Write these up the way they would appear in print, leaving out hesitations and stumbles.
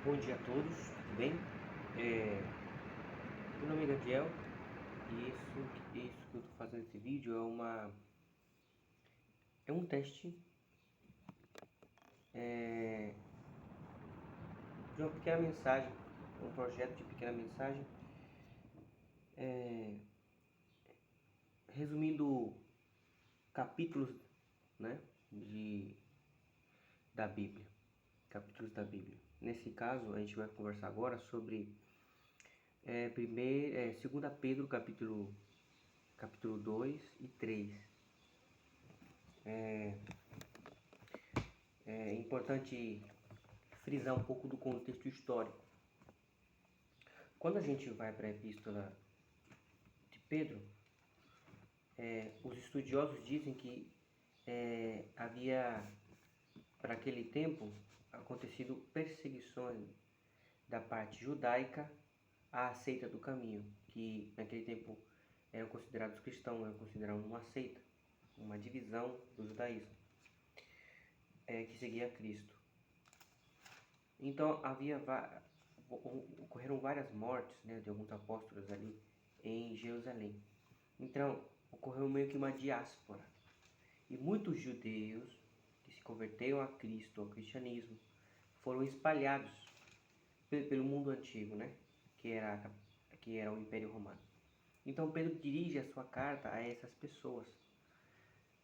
Bom dia a todos, tudo bem? Meu nome é Gabriel e isso que eu estou fazendo esse vídeo é um teste de uma pequena mensagem, um projeto de pequena mensagem, resumindo capítulos, né, da Bíblia, capítulos da Bíblia. Nesse caso, a gente vai conversar agora sobre 2 Pedro, capítulo 2 e 3. É importante frisar um pouco do contexto histórico. Quando a gente vai para a epístola de Pedro, os estudiosos dizem que havia, para aquele tempo, acontecido perseguições da parte judaica à seita do caminho, que naquele tempo eram considerados cristãos, eram considerados uma seita, uma divisão do judaísmo, que seguia Cristo. Então ocorreram várias mortes, né, de alguns apóstolos ali em Jerusalém. Então ocorreu meio que uma diáspora. E muitos judeus que se converteram a Cristo, ao cristianismo, foram espalhados pelo mundo antigo, né, que era o Império Romano. Então Pedro dirige a sua carta a essas pessoas,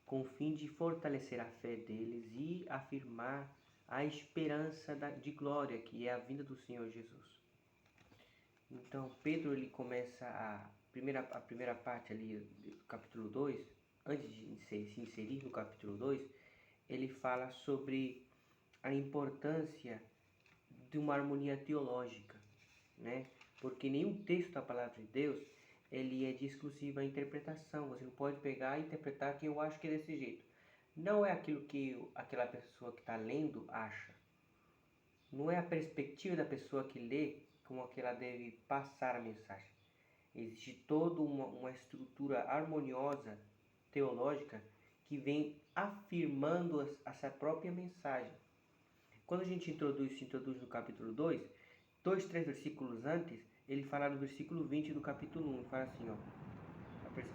com o fim de fortalecer a fé deles e afirmar a esperança de glória, que é a vinda do Senhor Jesus. Então Pedro ele começa a primeira parte ali do capítulo 2, antes de se inserir no capítulo 2, ele fala sobre a importância de uma harmonia teológica, né? Porque nenhum texto da palavra de Deus ele é de exclusiva interpretação. Você não pode pegar e interpretar que eu acho que é desse jeito. Não é aquilo que aquela pessoa que está lendo acha. Não é a perspectiva da pessoa que lê como que ela deve passar a mensagem. Existe toda uma estrutura harmoniosa teológica que vem afirmando essa própria mensagem. Quando a gente se introduz no capítulo 2, 3 versículos antes, ele fala no versículo 20 do capítulo 1, fala assim, ó,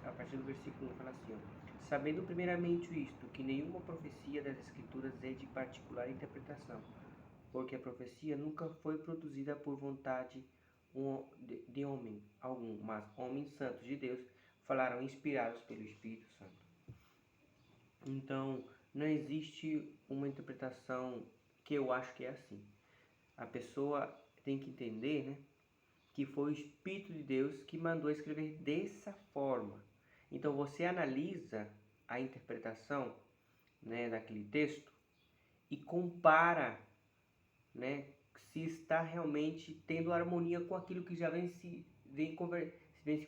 a partir do versículo 1 fala assim, ó, sabendo primeiramente isto, que nenhuma profecia das Escrituras é de particular interpretação, porque a profecia nunca foi produzida por vontade de homem algum, mas homens santos de Deus falaram inspirados pelo Espírito Santo. Então, não existe uma interpretação que eu acho que é assim. A pessoa tem que entender, né, que foi o Espírito de Deus que mandou escrever dessa forma. Então, você analisa a interpretação, né, daquele texto e compara, né, se está realmente tendo harmonia com aquilo que já vem se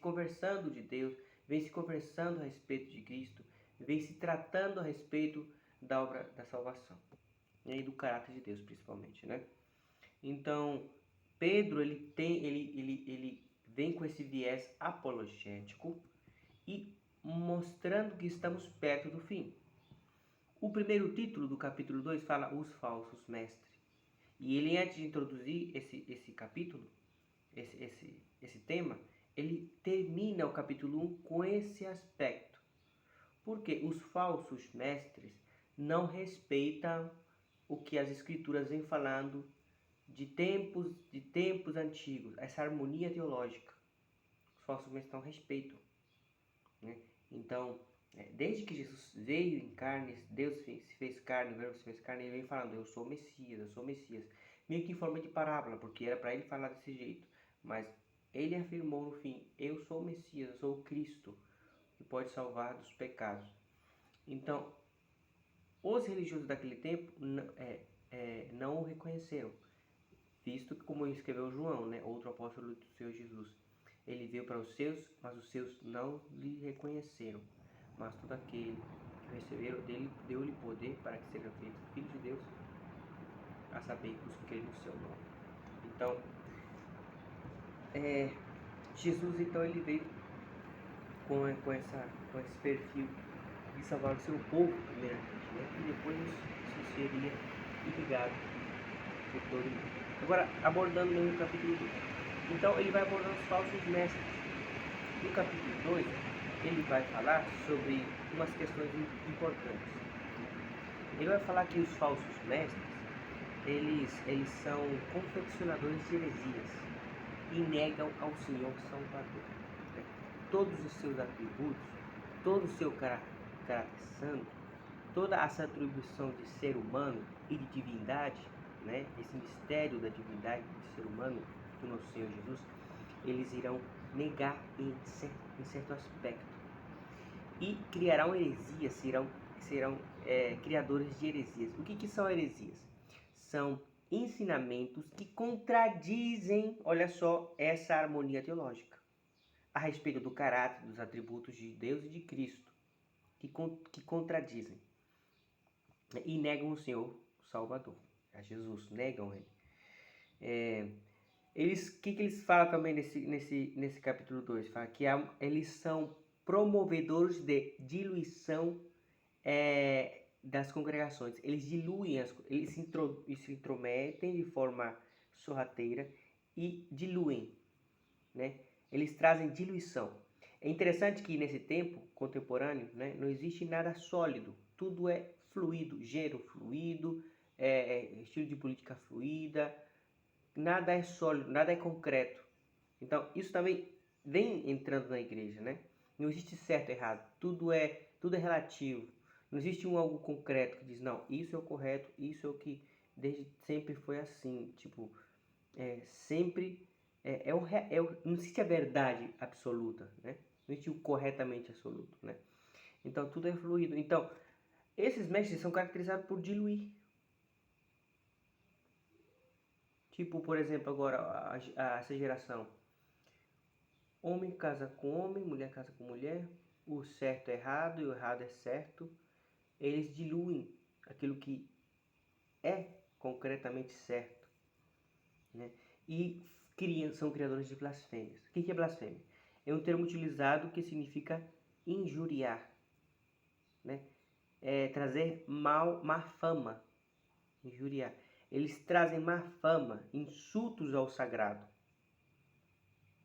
conversando de Deus, vem se conversando a respeito de Cristo, vem se tratando a respeito da obra da salvação, né, e do caráter de Deus principalmente, né? Então Pedro ele vem com esse viés apologético e mostrando que estamos perto do fim. O primeiro título do capítulo 2 fala os falsos mestres. E ele, antes de introduzir esse capítulo, esse tema, ele termina o capítulo 1 com esse aspecto. Porque os falsos mestres não respeitam o que as escrituras vêm falando de tempos antigos, essa harmonia teológica. Os falsos mestres não respeitam, né? Então, desde que Jesus veio em carne, Deus se fez carne, o verbo se fez carne, ele vem falando, eu sou o Messias. Meio que em forma de parábola, porque era para ele falar desse jeito. Mas ele afirmou no fim, eu sou o Messias, eu sou o Cristo, que pode salvar dos pecados. Então, os religiosos daquele tempo não o reconheceram, visto que, como escreveu João, né, outro apóstolo do Senhor Jesus, ele veio para os seus, mas os seus não lhe reconheceram. Mas todo aquele que receberam dele, deu-lhe poder para que sejam feitos filhos de Deus, a saber, os que creem no seu nome. Então, Jesus, então, ele veio com esse perfil de salvar o seu povo, primeiramente, né? E depois isso seria irrigado por todo mundo. Agora, abordando mesmo o capítulo 2. Então, ele vai abordando os falsos mestres. No capítulo 2, ele vai falar sobre umas questões importantes. Ele vai falar que os falsos mestres, eles são confeccionadores de heresias e negam ao Senhor Salvador. Todos os seus atributos, todo o seu caráter santo, toda essa atribuição de ser humano e de divindade, né? Esse mistério da divindade de ser humano do nosso Senhor Jesus, eles irão negar em certo aspecto e criarão heresias, serão criadores de heresias. O que são heresias? São ensinamentos que contradizem, olha só, essa harmonia teológica a respeito do caráter, dos atributos de Deus e de Cristo, que contradizem e negam o Senhor Salvador, a Jesus, negam ele. O que eles falam também nesse capítulo 2? Fala que eles são promovedores de diluição das congregações. Eles diluem, eles se intrometem de forma sorrateira e diluem, né? Eles trazem diluição. É interessante que nesse tempo contemporâneo, né, não existe nada sólido, tudo é fluido, gênero fluido, estilo de política fluida, nada é sólido, nada é concreto. Então, isso também vem entrando na igreja, né? Não existe certo e errado, tudo é relativo. Não existe algo concreto que diz, não, isso é o correto, isso é o que desde sempre foi assim. Tipo, sempre não existe a verdade absoluta, né? Não existe o corretamente absoluto, né? Então, tudo é fluido. Então, esses mestres são caracterizados por diluir. Tipo, por exemplo, agora, essa geração. Homem casa com homem, mulher casa com mulher. O certo é errado e o errado é certo. Eles diluem aquilo que é concretamente certo, né? E são criadores de blasfêmias. O que é blasfêmia? É um termo utilizado que significa injuriar, né? Trazer má fama, injuriar. Eles trazem má fama, insultos ao sagrado,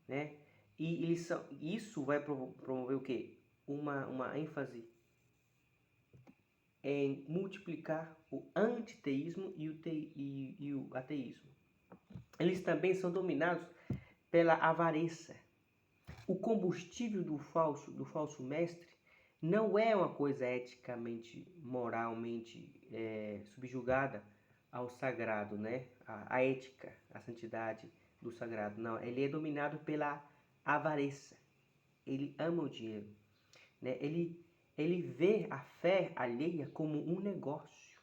né? E isso vai promover o quê? Uma ênfase em multiplicar o antiteísmo e o ateísmo. Eles também são dominados pela avareza. O combustível do falso mestre não é uma coisa eticamente, moralmente subjugada ao sagrado, né? A ética, a santidade do sagrado. Não, ele é dominado pela avareza. Ele ama o dinheiro, né? Ele vê a fé alheia como um negócio,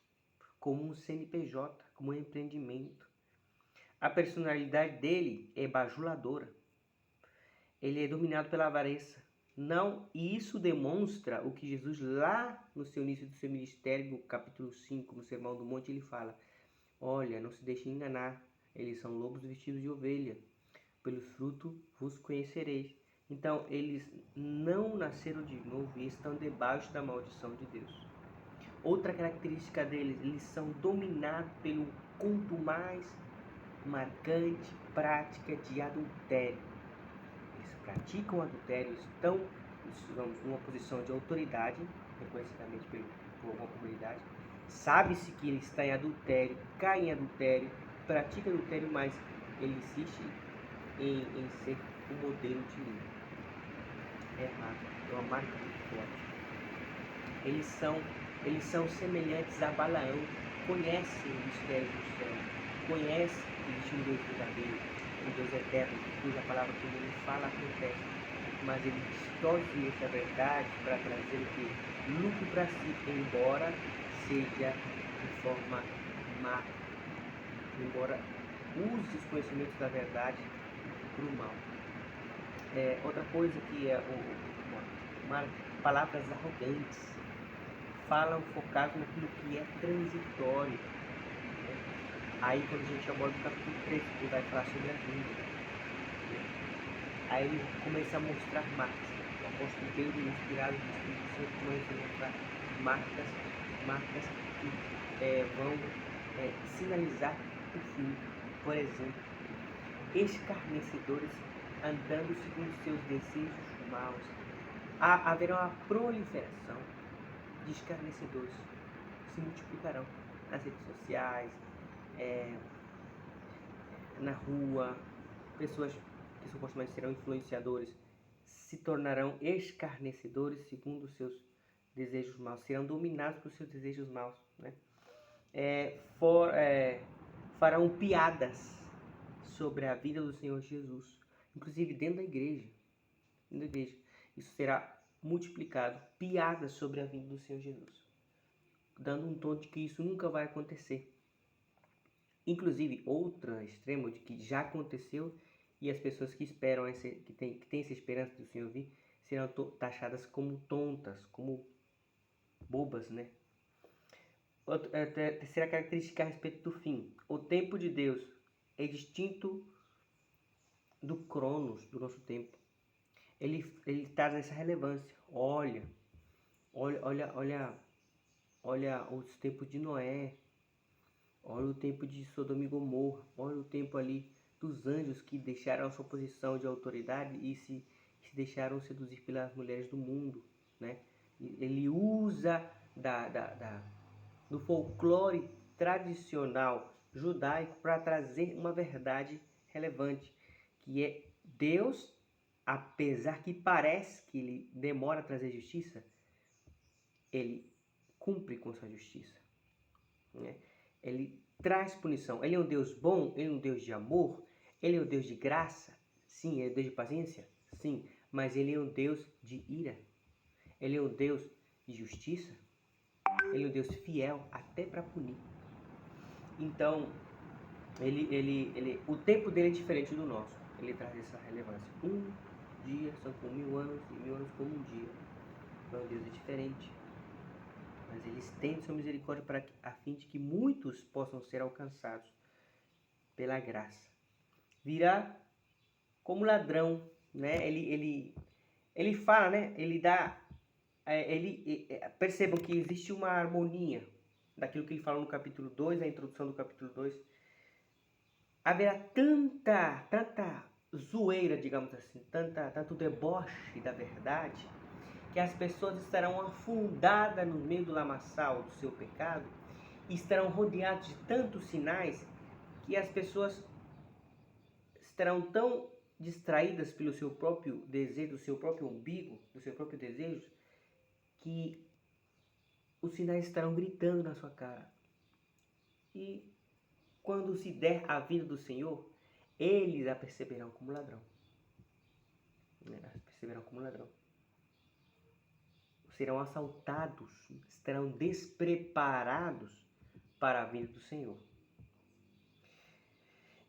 como um CNPJ, como um empreendimento. A personalidade dele é bajuladora. Ele é dominado pela avareza. Não, e isso demonstra o que Jesus lá no seu início do seu ministério, no capítulo 5, no Sermão do Monte, ele fala: olha, não se deixem enganar, eles são lobos vestidos de ovelha, pelos frutos vos conhecereis. Então, eles não nasceram de novo e estão debaixo da maldição de Deus. Outra característica deles, eles são dominados pelo culto mais marcante, prática de adultério. Eles praticam adultério, estão numa posição de autoridade, reconhecidamente por uma comunidade. Sabe-se que ele está em adultério, cai em adultério, pratica adultério, mas ele insiste em ser um modelo de líder. É uma marca muito forte. Eles são semelhantes a Balaão, conhecem o mistério do céu, conhecem que existe um Deus verdadeiro, um Deus eterno, cuja palavra que ele fala acontece, mas ele distorce essa verdade para trazer o que? Lucro para si, embora seja de forma má, embora use os conhecimentos da verdade para o mal. Outra coisa que palavras arrogantes, falam focado naquilo que é transitório. Né? Aí quando a gente aborda o capítulo 3, ele vai falar sobre a vida. Né? Aí ele começa a mostrar marcas. O apóstolo Pedro, inspirado do Espírito Santo, começa a mostrar marcas que vão sinalizar do fim, por exemplo, escarnecedores andando segundo seus desejos maus. Haverá uma proliferação de escarnecedores que se multiplicarão nas redes sociais, na rua. Pessoas que supostamente serão influenciadores se tornarão escarnecedores segundo os seus desejos maus, serão dominados por seus desejos maus, né? Farão piadas sobre a vida do Senhor Jesus, inclusive dentro da igreja. Isso será multiplicado, piadas sobre a vida do Senhor Jesus, dando um tom de que isso nunca vai acontecer. Inclusive, outro extremo de que já aconteceu, e as pessoas que esperam, que têm essa esperança do Senhor vir, serão taxadas como tontas, como bobas, né? Terceira característica a respeito do fim. O tempo de Deus é distinto do Cronos, do nosso tempo. Ele traz essa relevância. Olha os tempos de Noé. Olha o tempo de Sodoma e Gomorra. Olha o tempo ali dos anjos que deixaram a sua posição de autoridade e se deixaram seduzir pelas mulheres do mundo, né? Ele usa do folclore tradicional judaico para trazer uma verdade relevante, que é Deus, apesar que parece que ele demora a trazer justiça, ele cumpre com sua justiça, né? Ele traz punição. Ele é um Deus bom, ele é um Deus de amor, ele é um Deus de graça, sim. Ele é um Deus de paciência, sim. Mas ele é um Deus de ira. Ele é um Deus de justiça. Ele é um Deus fiel até para punir. Então, o tempo dele é diferente do nosso. Ele traz essa relevância. Um dia são como 1000 anos e 1000 anos como um dia. Então, Deus é diferente. Mas ele estende sua misericórdia a fim de que muitos possam ser alcançados pela graça. Virá como ladrão, né? Ele fala, né? Ele dá... percebam que existe uma harmonia daquilo que ele fala no capítulo 2, a introdução do capítulo 2. Haverá tanta zoeira, digamos assim, tanto deboche da verdade, que as pessoas estarão afundadas no meio do lamaçal do seu pecado e estarão rodeadas de tantos sinais que as pessoas estarão tão distraídas pelo seu próprio desejo, do seu próprio umbigo, do seu próprio desejo, que os sinais estarão gritando na sua cara. E quando se der a vida do Senhor, eles a perceberão como ladrão. Serão assaltados, estarão despreparados para a vinda do Senhor.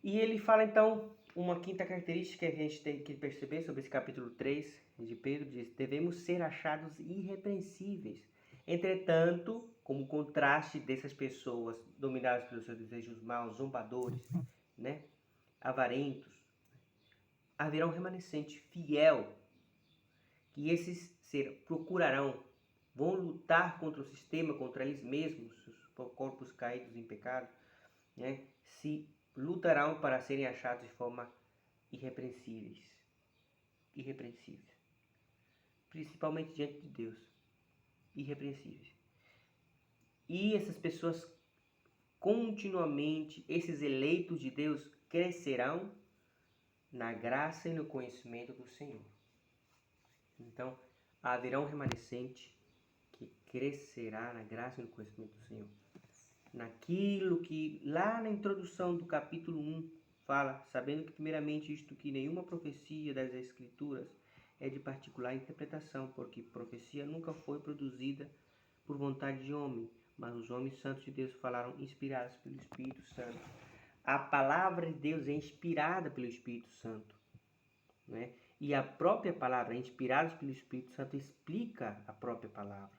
E ele fala então, uma quinta característica que a gente tem que perceber sobre esse capítulo 3 de Pedro, diz: devemos ser achados irrepreensíveis. Entretanto, como contraste dessas pessoas dominadas pelos seus desejos maus, zombadores, né, avarentos, haverá um remanescente fiel, que esses procurarão, vão lutar contra o sistema, contra eles mesmos, os corpos caídos em pecado, né, lutarão para serem achados de forma irrepreensíveis, principalmente diante de Deus, irrepreensíveis. E essas pessoas continuamente, esses eleitos de Deus, crescerão na graça e no conhecimento do Senhor. Então, haverá um remanescente que crescerá na graça e no conhecimento do Senhor. Naquilo que lá na introdução do capítulo 1 fala, sabendo que primeiramente isto que nenhuma profecia das Escrituras é de particular interpretação, porque profecia nunca foi produzida por vontade de homem, mas os homens santos de Deus falaram inspirados pelo Espírito Santo. A palavra de Deus é inspirada pelo Espírito Santo, né? E a própria palavra, inspirada pelo Espírito Santo, explica a própria palavra.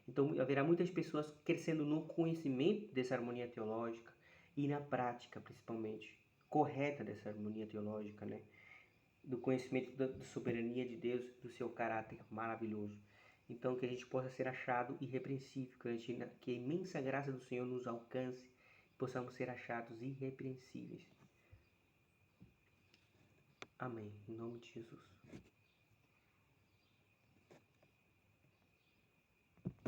Então haverá muitas pessoas crescendo no conhecimento dessa harmonia teológica e na prática, principalmente, correta dessa harmonia teológica, né? Do conhecimento da soberania de Deus, do seu caráter maravilhoso. Então que a gente possa ser achado irrepreensível, que a imensa graça do Senhor nos alcance, possamos ser achados irrepreensíveis. Amém. Em nome de Jesus.